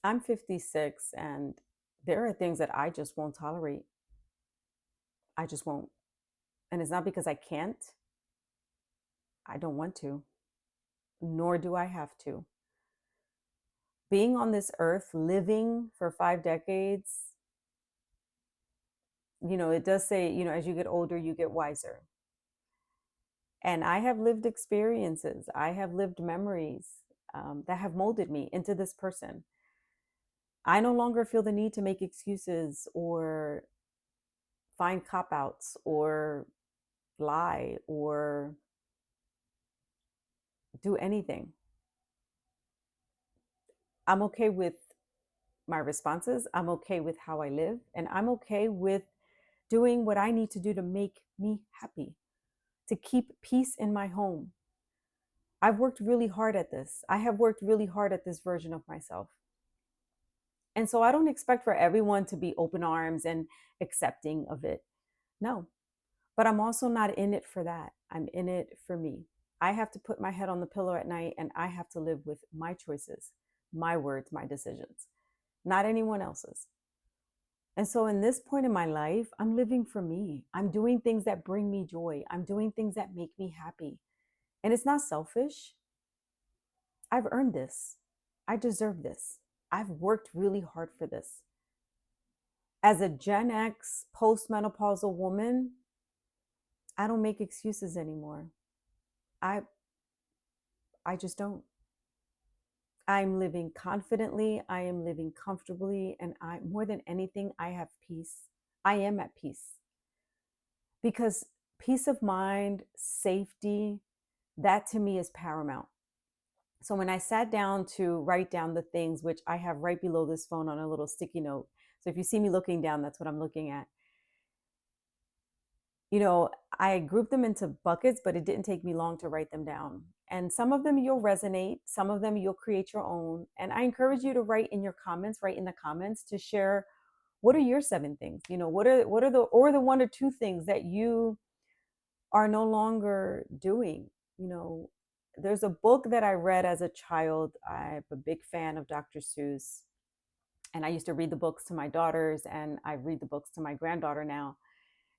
I'm 56 and there are things that I just won't tolerate. I just won't. And it's not because I can't, I don't want to, nor do I have to. Being on this earth, living for 5 decades, it does say, as you get older, you get wiser. And I have lived experiences, I have lived memories that have molded me into this person. I no longer feel the need to make excuses or find cop outs or lie or do anything. I'm okay with my responses. I'm okay with how I live. And I'm okay with doing what I need to do to make me happy, to keep peace in my home. I've worked really hard at this. I have worked really hard at this version of myself. And so I don't expect for everyone to be open arms and accepting of it. No, but I'm also not in it for that. I'm in it for me. I have to put my head on the pillow at night and I have to live with my choices, my words, my decisions, not anyone else's. And so in this point in my life, I'm living for me. I'm doing things that bring me joy. I'm doing things that make me happy. And it's not selfish. I've earned this. I deserve this. I've worked really hard for this. As a Gen X postmenopausal woman, I don't make excuses anymore. I I just don't. I'm living confidently, I am living comfortably, and I more than anything, I have peace. I am at peace. Because peace of mind, safety, that to me is paramount. So when I sat down to write down the things which I have right below this phone on a little sticky note. So if you see me looking down, that's what I'm looking at. I grouped them into buckets, but it didn't take me long to write them down. And some of them you'll resonate, some of them you'll create your own. And I encourage you to write in your comments, write in the comments to share what are your 7 things? What are the one or two things that you are no longer doing? You know, there's a book that I read as a child. I'm a big fan of Dr. Seuss. And I used to read the books to my daughters, and I read the books to my granddaughter now.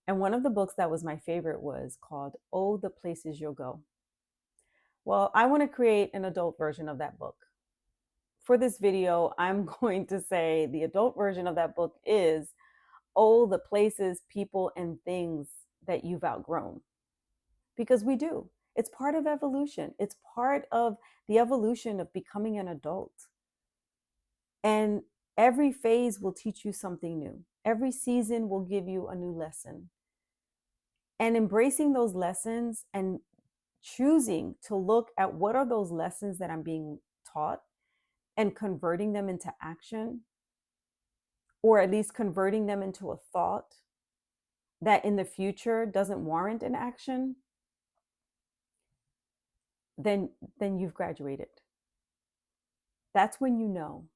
And one of the books that was my favorite was called Oh, the Places You'll Go. Well, I want to create an adult version of that book. For this video, I'm going to say the adult version of that book is Oh, the Places, People, and Things That You've Outgrown. Because we do. It's part of evolution, it's part of the evolution of becoming an adult. And every phase will teach you something new, every season will give you a new lesson. And embracing those lessons and choosing to look at what are those lessons that I'm being taught and converting them into action, or at least converting them into a thought that in the future doesn't warrant an action, then you've graduated. That's when you know.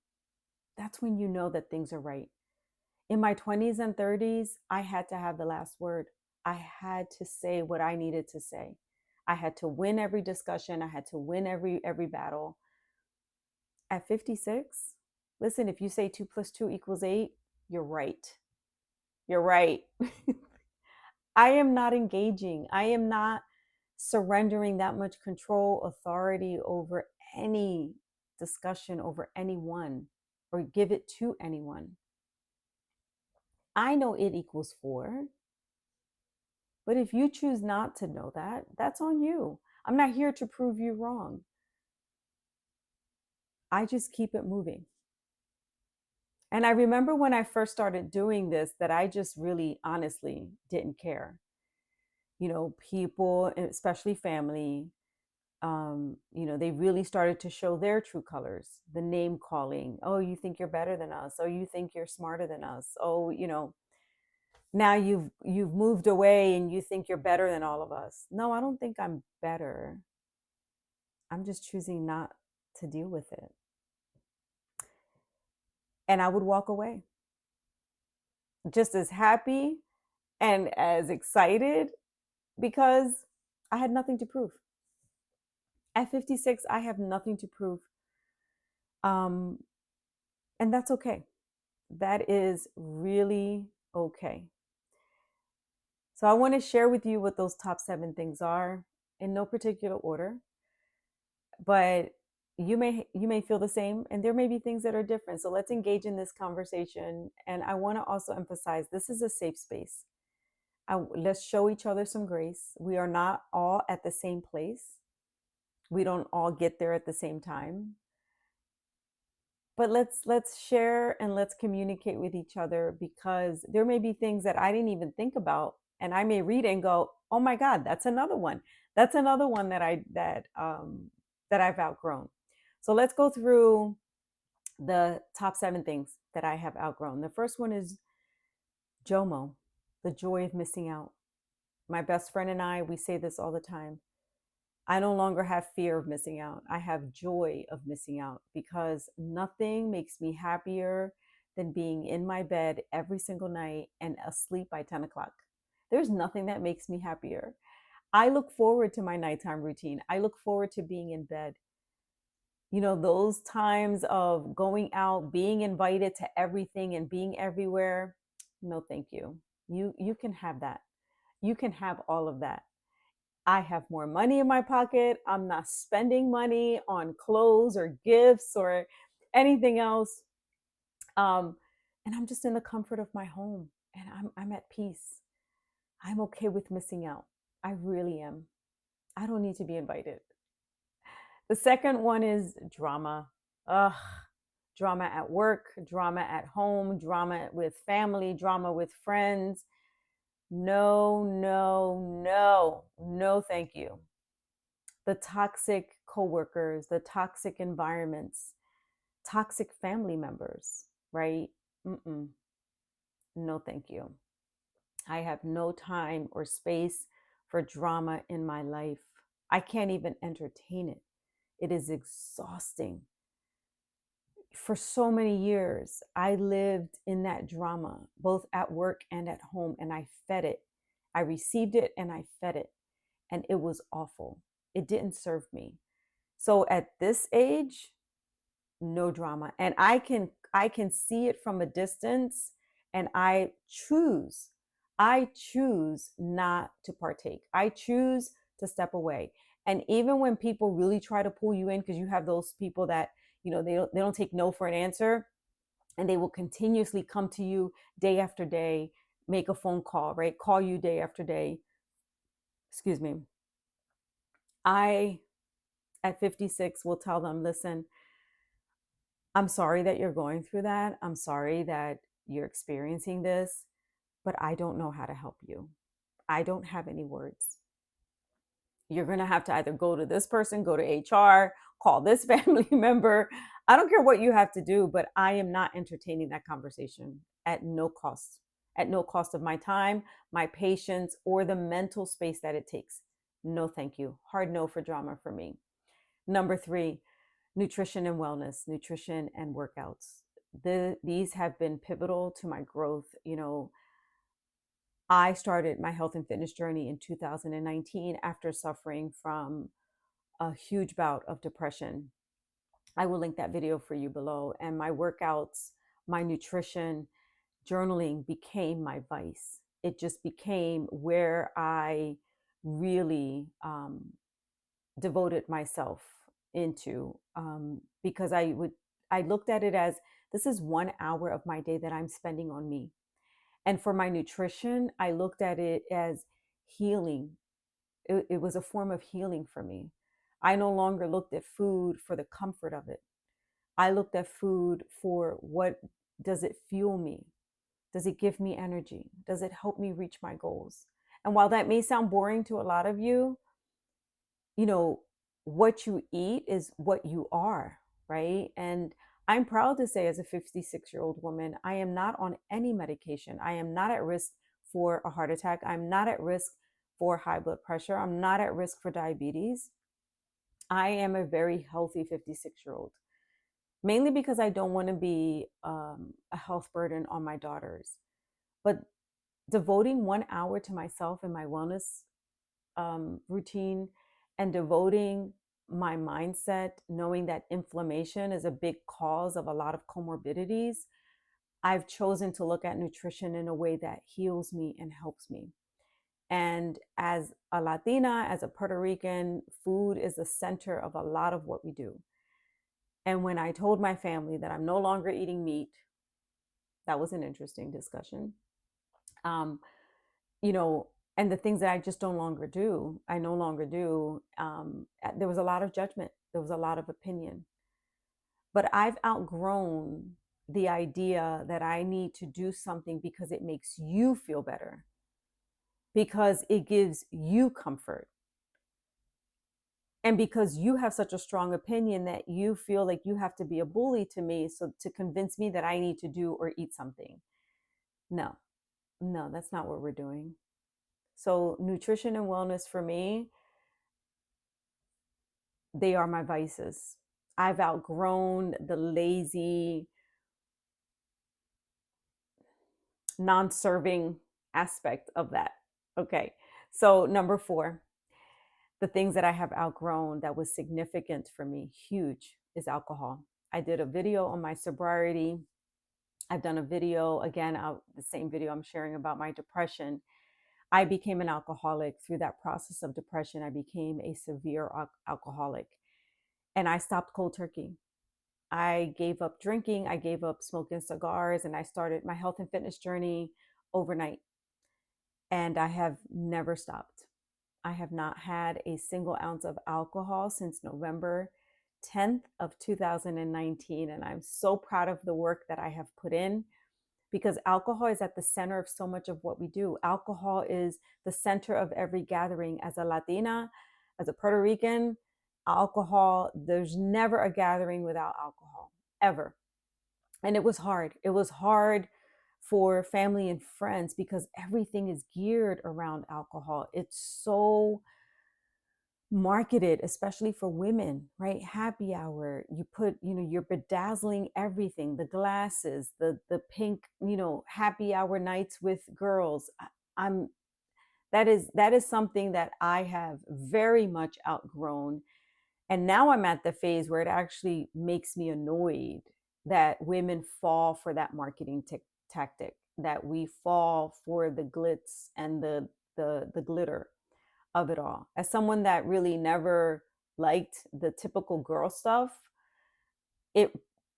That's when you know that things are right. In my 20s and 30s, I had to have the last word. I had to say what I needed to say. I had to win every discussion. I had to win every battle. At 56, listen, if you say 2 plus 2 equals 8, you're right. You're right. I am not engaging. I am not surrendering that much control, authority over any discussion, over anyone, or give it to anyone. I know it equals 4, but if you choose not to know that, that's on you. I'm not here to prove you wrong. I just keep it moving. And I remember when I first started doing this that I just really honestly didn't care. People, especially family, they really started to show their true colors, the name calling. Oh, you think you're better than us. Oh, you think you're smarter than us. Oh, now you've moved away and you think you're better than all of us. No, I don't think I'm better. I'm just choosing not to deal with it. And I would walk away just as happy and as excited because I had nothing to prove. At 56, I have nothing to prove. Um, And that's okay. That is really okay. So I want to share with you what those top 7 things are in no particular order, but you may feel the same and there may be things that are different. So let's engage in this conversation, and I want to also emphasize this is a safe space. Let's show each other some grace. We are not all at the same place. We don't all get there at the same time. But let's share and let's communicate with each other, because there may be things that I didn't even think about, and I may read and go, "Oh my God, that's another one. That's another one that I've outgrown." So let's go through the top 7 things that I have outgrown. The first one is JOMO, the joy of missing out. My best friend and I, we say this all the time. I no longer have fear of missing out. I have joy of missing out, because nothing makes me happier than being in my bed every single night and asleep by 10 o'clock. There's nothing that makes me happier. I look forward to my nighttime routine. I look forward to being in bed. You know, those times of going out, being invited to everything and being everywhere. No, thank you. You can have that. You can have all of that. I have more money in my pocket. I'm not spending money on clothes or gifts or anything else. Um, and I'm just in the comfort of my home, and I'm at peace. I'm okay with missing out. I really am. I don't need to be invited. The second one is drama. Ugh, drama at work, drama at home, drama with family, drama with friends. No, no, no, no, thank you. The toxic coworkers, the toxic environments, toxic family members, right? Mm-mm. No, thank you. I have no time or space for drama in my life. I can't even entertain it. It is exhausting. For so many years, I lived in that drama, both at work and at home, and I fed it. I received it and I fed it, and it was awful. It didn't serve me. So at this age, no drama. And I can see it from a distance, and I choose not to partake. I choose to step away. And even when people really try to pull you in, because you have those people that, they don't take no for an answer, and they will continuously come to you day after day, make a phone call, right? Call you day after day. Excuse me. I at 56 will tell them, listen, I'm sorry that you're going through that. I'm sorry that you're experiencing this, but I don't know how to help you. I don't have any words. You're going to have to either go to this person, go to HR, call this family member. I don't care what you have to do, but I am not entertaining that conversation at no cost, at no cost of my time, my patience, or the mental space that it takes. No, thank you. Hard no for drama for me. Number 3, nutrition and wellness, nutrition and workouts. These have been pivotal to my growth. I started my health and fitness journey in 2019 after suffering from a huge bout of depression. I will link that video for you below. And my workouts, my nutrition, journaling became my vice. It just became where I really devoted myself into, because I looked at it as, this is 1 hour of my day that I'm spending on me. And for my nutrition, I looked at it as healing. It was a form of healing for me. I no longer looked at food for the comfort of it. I looked at food for, what does it fuel me? Does it give me energy? Does it help me reach my goals? And while that may sound boring to a lot of you, you know, what you eat is what you are, right? And I'm proud to say, as a 56-year-old woman, I am not on any medication. I am not at risk for a heart attack. I'm not at risk for high blood pressure. I'm not at risk for diabetes. I am a very healthy 56-year-old, mainly because I don't want to be a health burden on my daughters. But devoting 1 hour to myself and my wellness routine, and devoting my mindset, knowing that inflammation is a big cause of a lot of comorbidities, I've chosen to look at nutrition in a way that heals me and helps me. And as a Latina, as a Puerto Rican, food is the center of a lot of what we do. And when I told my family that I'm no longer eating meat, that was an interesting discussion. Um, you know, and the things that I just don't longer do, I no longer do. There was a lot of judgment, there was a lot of opinion, but I've outgrown the idea that I need to do something because it makes you feel better, because it gives you comfort, and because you have such a strong opinion that you feel like you have to be a bully to me so to convince me that I need to do or eat something. No, no, that's not what we're doing. So nutrition and wellness for me, they are my vices. I've outgrown the lazy, non-serving aspect of that. Okay. So number 4, the things that I have outgrown that was significant for me, huge, is alcohol. I did a video on my sobriety. I've done a video again, the same video I'm sharing about my depression. I became an alcoholic through that process of depression. I became a severe alcoholic, and I stopped cold turkey. I gave up drinking, I gave up smoking cigars, and I started my health and fitness journey overnight. And I have never stopped. I have not had a single ounce of alcohol since November 10th of 2019. And I'm so proud of the work that I have put in, because alcohol is at the center of so much of what we do. Alcohol is the center of every gathering. As a Latina, as a Puerto Rican, alcohol, there's never a gathering without alcohol, ever. And it was hard. It was hard for family and friends because everything is geared around alcohol. It's so marketed, especially for women, right? Happy hour, you put, you're bedazzling everything, the glasses, the pink, happy hour nights with girls. I'm that is something that I have very much outgrown. And now I'm at the phase where it actually makes me annoyed that women fall for that marketing tactic, that we fall for the glitz and the glitter of it all. As someone that really never liked the typical girl stuff, it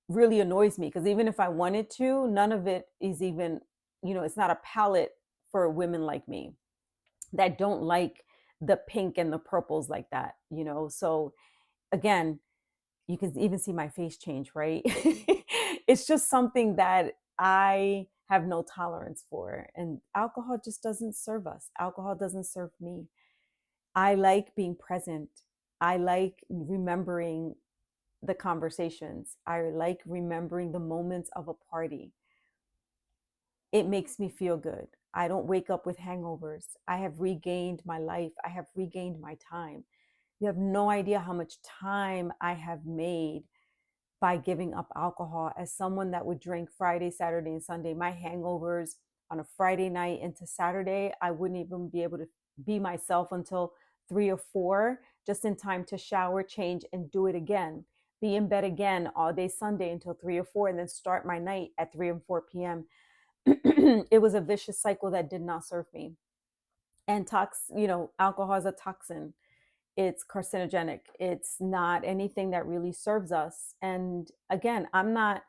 really annoys me, because even if I wanted to, none of it is even, it's not a palette for women like me that don't like the pink and the purples like that, So again, you can even see my face change, right? It's just something that I have no tolerance for. And alcohol just doesn't serve us. Alcohol doesn't serve me. I like being present. I like remembering the conversations. I like remembering the moments of a party. It makes me feel good. I don't wake up with hangovers. I have regained my life. I have regained my time. You have no idea how much time I have made by giving up alcohol. As someone that would drink Friday, Saturday, and Sunday, my hangovers on a Friday night into Saturday, I wouldn't even be able to be myself until 3 or 4, just in time to shower, change, and do it again. Be in bed again all day Sunday until 3 or 4, and then start my night at 3 and 4 p.m. It was a vicious cycle that did not serve me. And alcohol is a toxin. It's carcinogenic. It's not anything that really serves us. And again, I'm not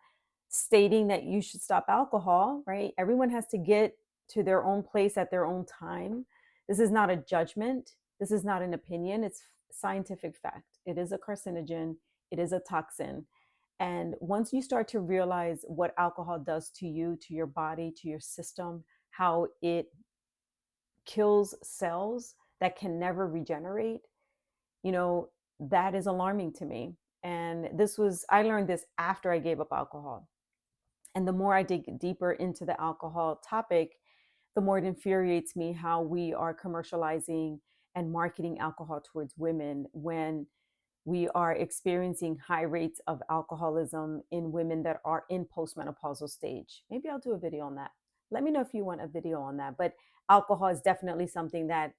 stating that you should stop alcohol, right? Everyone has to get to their own place at their own time. This is not a judgment. This is not an opinion. It's scientific fact. It is a carcinogen. It is a toxin. And once you start to realize what alcohol does to you, to your body, to your system, how it kills cells that can never regenerate, that is alarming to me. And I learned this after I gave up alcohol. And the more I dig deeper into the alcohol topic, the more it infuriates me how we are commercializing and marketing alcohol towards women when we are experiencing high rates of alcoholism in women that are in postmenopausal stage. Maybe I'll do a video on that. Let me know if you want a video on that. But alcohol is definitely something that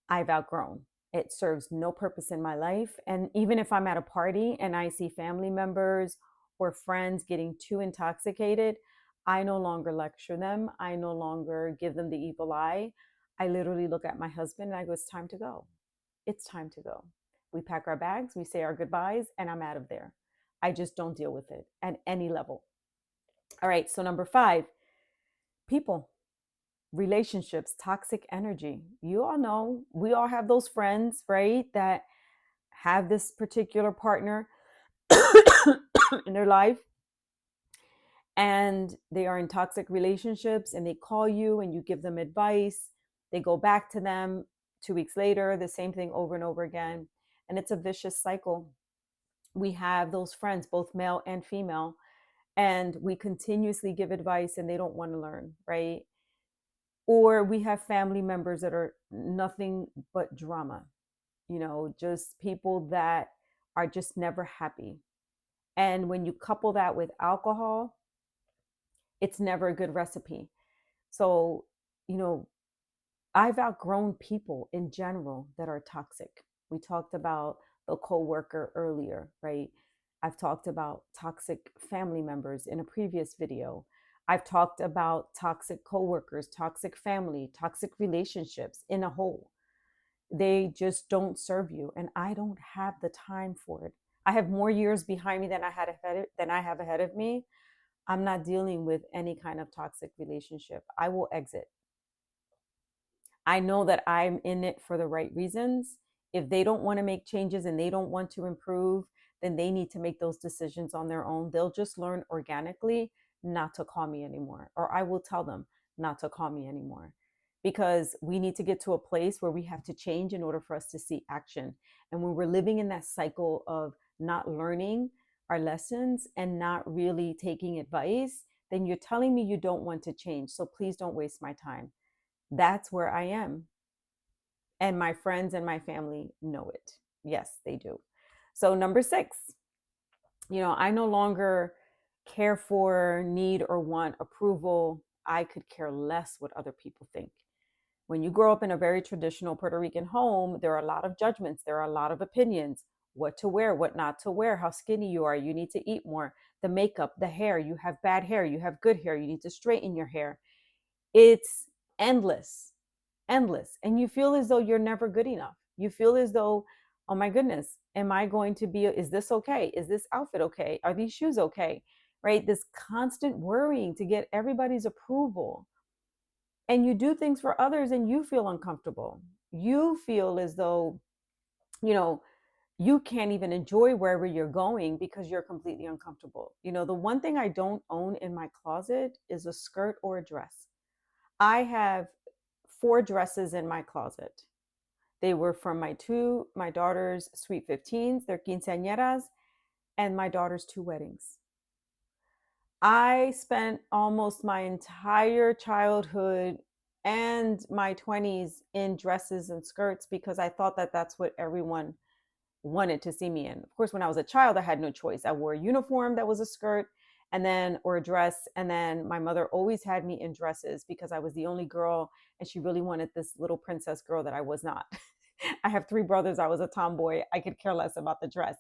I've outgrown. It serves no purpose in my life. And even if I'm at a party and I see family members or friends getting too intoxicated, I no longer lecture them. I no longer give them the evil eye. I literally look at my husband and I go, it's time to go. It's time to go. We pack our bags, we say our goodbyes, and I'm out of there. I just don't deal with it at any level. All right, so number 5, people, relationships, toxic energy. You all know, we all have those friends, right, that have this particular partner in their life, and they are in toxic relationships, and they call you and you give them advice. They go back to them 2 weeks later, the same thing over and over again. And it's a vicious cycle. We have those friends, both male and female, and we continuously give advice and they don't want to learn, right? Or we have family members that are nothing but drama, just people that are just never happy. And when you couple that with alcohol, it's never a good recipe. So, you know, I've outgrown people in general that are toxic. We talked about the coworker earlier, right? I've talked about toxic family members in a previous video. I've talked about toxic coworkers, toxic family, toxic relationships in a whole. They just don't serve you, and I don't have the time for it. I have more years behind me than I have ahead of me. I'm not dealing with any kind of toxic relationship. I will exit. I know that I'm in it for the right reasons. If they don't want to make changes and they don't want to improve, then they need to make those decisions on their own. They'll just learn organically not to call me anymore, or I will tell them not to call me anymore, because we need to get to a place where we have to change in order for us to see action. And when we're living in that cycle of not learning our lessons and not really taking advice, then you're telling me you don't want to change. So please don't waste my time. That's where I am. And my friends and my family know it. Yes, they do. So, number 6, I no longer care for, need, or want approval. I could care less what other people think. When you grow up in a very traditional Puerto Rican home, there are a lot of judgments, there are a lot of opinions: what to wear, what not to wear, how skinny you are, you need to eat more, the makeup, the hair, you have bad hair, you have good hair, you need to straighten your hair. It's endless, endless. And you feel as though you're never good enough. You feel as though, oh my goodness, am I going to be, is this okay? Is this outfit okay? Are these shoes okay? Right? This constant worrying to get everybody's approval. And you do things for others and you feel uncomfortable. You feel as though, you can't even enjoy wherever you're going because you're completely uncomfortable. The one thing I don't own in my closet is a skirt or a dress. I have 4 dresses in my closet. They were from my daughter's sweet 15s, their quinceañeras, and my daughter's 2 weddings. I spent almost my entire childhood and my 20s in dresses and skirts because I thought that that's what everyone wanted to see me in. Of course, when I was a child, I had no choice. I wore a uniform that was a skirt or a dress. And then my mother always had me in dresses because I was the only girl and she really wanted this little princess girl that I was not. I have 3 brothers. I was a tomboy. I could care less about the dress.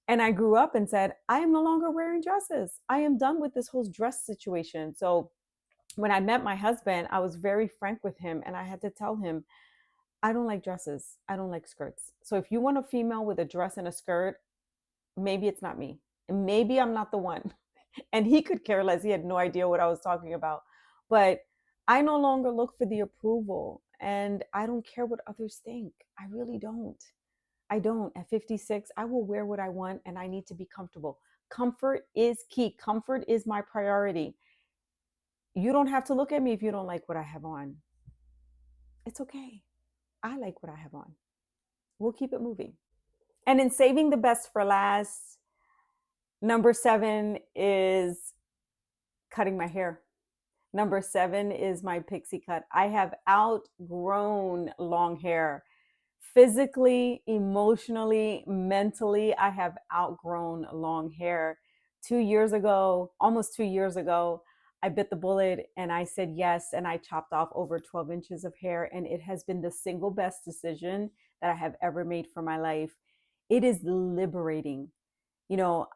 And I grew up and said, I am no longer wearing dresses. I am done with this whole dress situation. So when I met my husband, I was very frank with him and I had to tell him, I don't like dresses. I don't like skirts. So if you want a female with a dress and a skirt, maybe it's not me. And maybe I'm not the one. And he could care less. He had no idea what I was talking about. But I no longer look for the approval and I don't care what others think. I really don't. I don't. At 56, I will wear what I want and I need to be comfortable. Comfort is key. Comfort is my priority. You don't have to look at me if you don't like what I have on. It's okay. I like what I have on. We'll keep it moving. And in saving the best for last, number 7 is cutting my hair. Number 7 is my pixie cut. I have outgrown long hair. Physically, emotionally, mentally, I have outgrown long hair. 2 years ago, almost 2 years ago, I bit the bullet and I said yes, and I chopped off over 12 inches of hair, and it has been the single best decision that I have ever made for my life. It is liberating.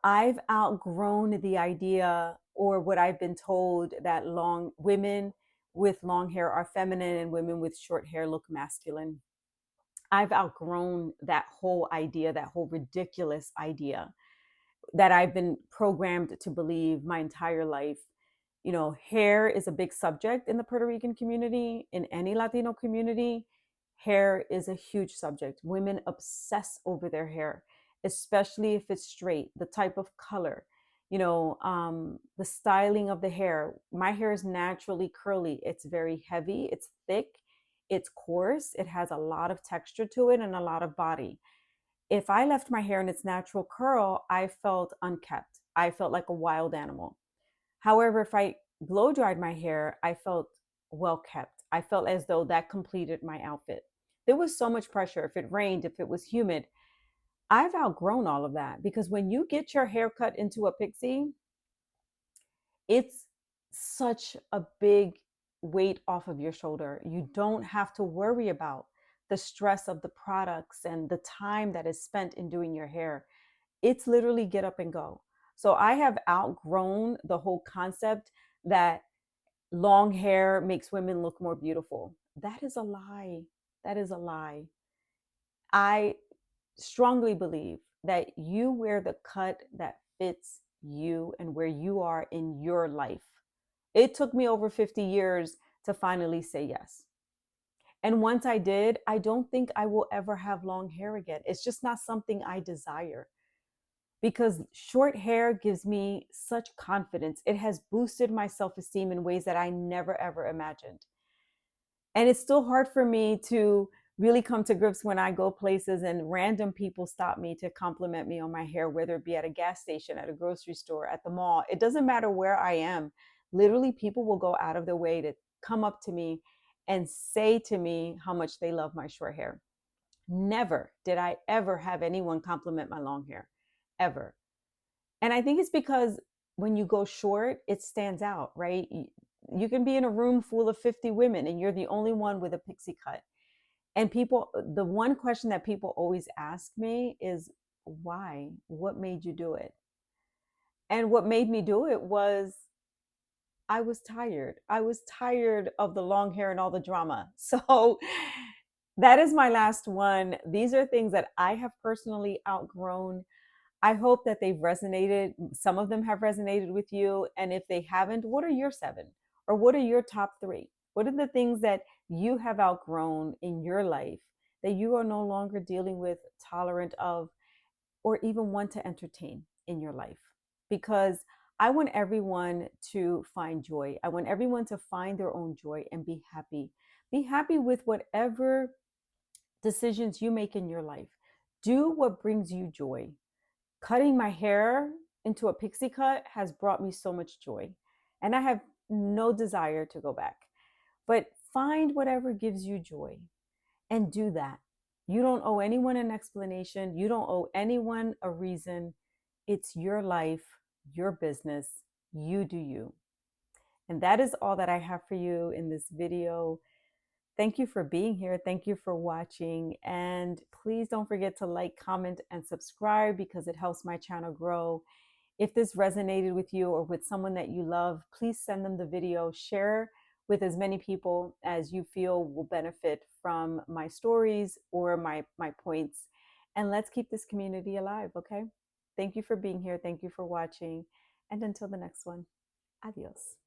I've outgrown the idea, or what I've been told, that long women with long hair are feminine and women with short hair look masculine. I've outgrown that whole idea, that whole ridiculous idea that I've been programmed to believe my entire life. Hair is a big subject in the Puerto Rican community, in any Latino community. Hair is a huge subject. Women obsess over their hair, especially if it's straight, the type of color, the styling of the hair. My hair is naturally curly. It's very heavy, it's thick, it's coarse, it has a lot of texture to it and a lot of body. If I left my hair in its natural curl, I felt unkept. I felt like a wild animal. However, if I blow dried my hair, I felt well kept. I felt as though that completed my outfit. There was so much pressure. If it rained, if it was humid, I've outgrown all of that, because when you get your hair cut into a pixie, it's such a big weight off of your shoulder. You don't have to worry about the stress of the products and the time that is spent in doing your hair. It's literally get up and go. So I have outgrown the whole concept that long hair makes women look more beautiful. That is a lie. That is a lie. I strongly believe that you wear the cut that fits you and where you are in your life. It took me over 50 years to finally say yes. And once I did, I don't think I will ever have long hair again. It's just not something I desire, because short hair gives me such confidence. It has boosted my self-esteem in ways that I never ever imagined. And it's still hard for me to really come to grips when I go places and random people stop me to compliment me on my hair, whether it be at a gas station, at a grocery store, at the mall. It doesn't matter where I am. Literally, people will go out of their way to come up to me and say to me how much they love my short hair. Never did I ever have anyone compliment my long hair, ever. And I think it's because when you go short, it stands out, right? You can be in a room full of 50 women and you're the only one with a pixie cut. And the one question that people always ask me is, why? What made you do it? And what made me do it was I was tired. I was tired of the long hair and all the drama. So that is my last one. These are things that I have personally outgrown. I hope that they've resonated. Some of them have resonated with you. And if they haven't, what are your 7? Or what are your top 3? What are the things that you have outgrown in your life that you are no longer dealing with, tolerant of, or even want to entertain in your life? Because I want everyone to find joy. I want everyone to find their own joy and be happy. Be happy with whatever decisions you make in your life. Do what brings you joy. Cutting my hair into a pixie cut has brought me so much joy, and I have no desire to go back. But find whatever gives you joy and do that. You don't owe anyone an explanation. You don't owe anyone a reason. It's your life, your business. You do you. And that is all that I have for you in this video. Thank you for being here. Thank you for watching. And please don't forget to like, comment, and subscribe, because it helps my channel grow. If this resonated with you or with someone that you love, please send them the video. Share with as many people as you feel will benefit from my stories or my points. And let's keep this community alive, okay? Thank you for being here. Thank you for watching. And until the next one, adios.